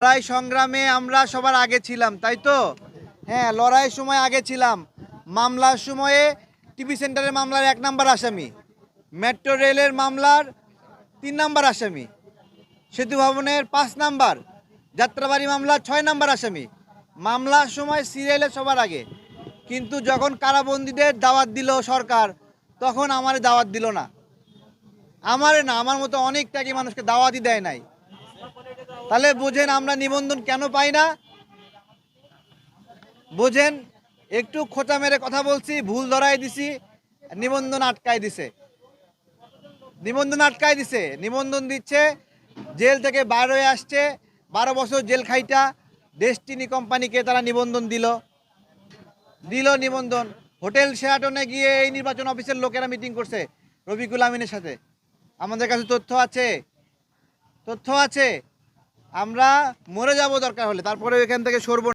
লড়াই সংগ্রামে আমরা সবার আগে ছিলাম, তাই তো? হ্যাঁ, লড়াইয়ের সময় আগে ছিলাম। মামলার সময়ে টিভি সেন্টারের মামলার 1 নাম্বার আসামি, মেট্রো রেলের মামলার 3 নাম্বার আসামি, সেতু ভবনের 5 নাম্বার, যাত্রাবাড়ি মামলার 6 নাম্বার আসামি। মামলার সময় সিরিয়ালে সবার আগে। কিন্তু যখন কারাবন্দীদের দাওয়াত দিল সরকার, তখন আমারে দাওয়াত দিল না। আমারে না, আমার মতো অনেক ত্যাগী মানুষকে দাওয়াতই দেয় নাই। তাহলে বোঝেন আমরা নিবন্ধন কেন পাই না। বোঝেন, একটু খোঁচা মেরে কথা বলছি, ভুল ধরাই দিছি, নিবন্ধন আটকায় দিছে। নিবন্ধন দিচ্ছে, জেল থেকে বাইর হয়ে আসছে, 12 বছর জেল খাইটা ডেস্টিনি কোম্পানিকে তারা নিবন্ধন দিল নিবন্ধন। হোটেল শেরাটনে গিয়ে এই নির্বাচন অফিসের লোকেরা মিটিং করছে রফিকুল আমিনের সাথে। আমাদের কাছে তথ্য আছে। আমরা মরে যাব দরকার হলে, তারপরে এখান থেকে সরব